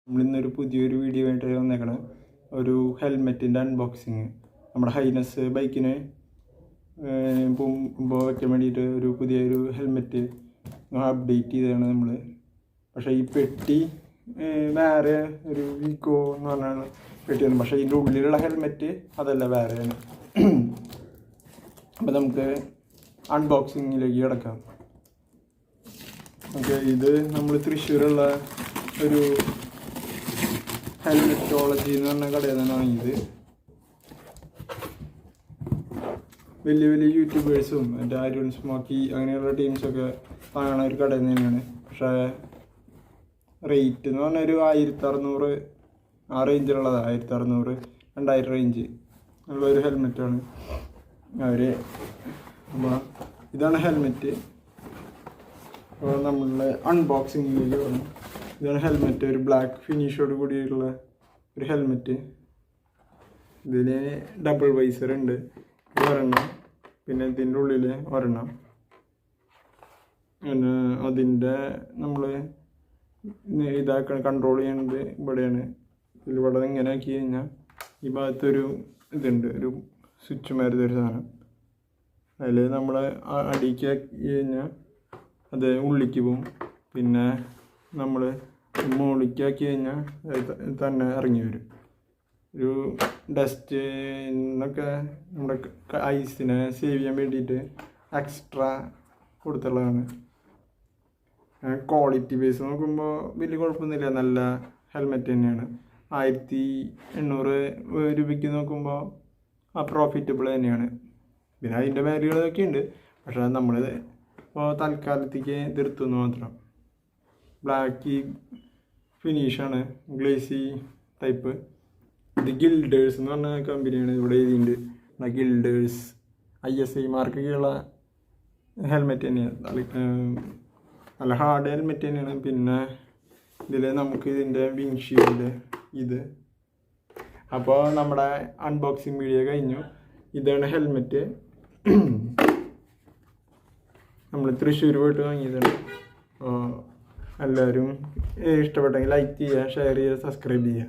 നമ്മളിന്നൊരു പുതിയൊരു വീഡിയോ ആയിട്ട് വന്നേക്കണം. ഒരു ഹെൽമെറ്റിൻ്റെ അൺബോക്സിങ്. നമ്മുടെ ഹൈനസ് ബൈക്കിന് പോകുമ്പോൾ വയ്ക്കാൻ വേണ്ടിയിട്ട് ഒരു പുതിയൊരു ഹെൽമെറ്റ് അപ്ഡേറ്റ് ചെയ്തതാണ് നമ്മൾ. പക്ഷേ ഈ പെട്ടി വേറെ ഒരു വീക്കോ എന്ന് പറഞ്ഞാണ് പെട്ടിയാണ്. പക്ഷേ ഇതിൻ്റെ ഉള്ളിലുള്ള ഹെൽമെറ്റ് അതല്ല, വേറെയാണ്. അപ്പോൾ നമുക്ക് അൺബോക്സിങ്ങിലേക്ക് കിടക്കാം. ഓക്കെ, ഇത് നമ്മൾ തൃശ്ശൂരുള്ള ഒരു ഹെൽമെറ്റോളജി എന്ന് പറഞ്ഞ കടയിൽ നിന്നാണ് വാങ്ങിയത്. വലിയ വലിയ യൂട്യൂബേഴ്സും മറ്റേ അരുൺ സ്മോക്കി അങ്ങനെയുള്ള ടീംസൊക്കെ വാങ്ങണ ഒരു കടയിൽ നിന്ന് തന്നെയാണ്. പക്ഷേ റേറ്റ് എന്ന് പറഞ്ഞാൽ ഒരു 1600 ആ റേഞ്ചിലുള്ളതാണ്. 1600-2000 റേഞ്ച് ഉള്ളൊരു ഹെൽമെറ്റാണ് അവർ. അപ്പോൾ ഇതാണ് ഹെൽമെറ്റ്. അപ്പോൾ നമ്മളുടെ അൺബോക്സിങ്ങിലേക്ക് വന്നു. ഇതാണ് ഹെൽമെറ്റ്, ഒരു ബ്ലാക്ക് ഫിനിഷോട് കൂടിയുള്ള ഒരു ഹെൽമെറ്റ്. ഇതിന് ഡബിൾ വൈസർ ഉണ്ട്, ഒരെണ്ണം, പിന്നെ ഇതിൻ്റെ ഉള്ളിൽ ഒരെണ്ണം. പിന്നെ അതിൻ്റെ നമ്മൾ കൺട്രോൾ ചെയ്യുന്നത് ഇവിടെയാണ്. ഇവിടെ ഇങ്ങനെ ആക്കി കഴിഞ്ഞാൽ ഈ ഭാഗത്തൊരു ഇതുണ്ട്, ഒരു സ്വിച്ച് മാരുന്ന ഒരു സാധനം. അതിൽ നമ്മൾ അടിക്ക് ആക്കി കഴിഞ്ഞാൽ അത് ഉള്ളിക്ക് പോവും. പിന്നെ നമ്മൾ മുകളിലേക്കാക്കി കഴിഞ്ഞാൽ തന്നെ ഇറങ്ങി വരും. ഒരു ഡസ്റ്റിനൊക്കെ നമ്മുടെ ഐസിനെ സേവ് ചെയ്യാൻ വേണ്ടിയിട്ട് എക്സ്ട്രാ കൊടുത്തുള്ളതാണ്. ക്വാളിറ്റി ബേസ് നോക്കുമ്പോൾ വലിയ കുഴപ്പമൊന്നുമില്ല, നല്ല ഹെൽമെറ്റ് തന്നെയാണ്. 1800 രൂപയ്ക്ക് നോക്കുമ്പോൾ പ്രോഫിറ്റബിൾ തന്നെയാണ്. പിന്നെ അതിൻ്റെ വാല്യൂകളൊക്കെ ഉണ്ട്, പക്ഷേ നമ്മൾ ഇപ്പോൾ തൽക്കാലത്തേക്ക് നിർത്തുന്നു മാത്രം. ബ്ലാക്ക് ഫിനിഷാണ്, ഗ്ലേസി ടൈപ്പ്. ഇത് ഗിൽഡേഴ്സ് എന്ന് പറഞ്ഞ കമ്പനിയാണ് ഇവിടെ എഴുതിയിട്ടുണ്ട്. ഗിൽഡേഴ്സ് ISI മാർക്കൊക്കെയുള്ള ഹെൽമെറ്റ് തന്നെയാണ്, നല്ല ഹാർഡ് ഹെൽമെറ്റ് തന്നെയാണ്. പിന്നെ ഇതിൽ നമുക്ക് ഇതിൻ്റെ വിൻഷീൽഡ് ഇത്. അപ്പോൾ നമ്മുടെ അൺബോക്സിങ് വീഡിയോ കഴിഞ്ഞു. ഇതാണ് ഹെൽമെറ്റ്. നമ്മൾ തൃശ്ശൂർ പോയിട്ട് വാങ്ങിയതാണ്. എല്ലാവരും ഇഷ്ടപ്പെട്ടെങ്കിൽ ലൈക്ക് ചെയ്യുക, ഷെയർ ചെയ്യുക, സബ്സ്ക്രൈബ് ചെയ്യുക.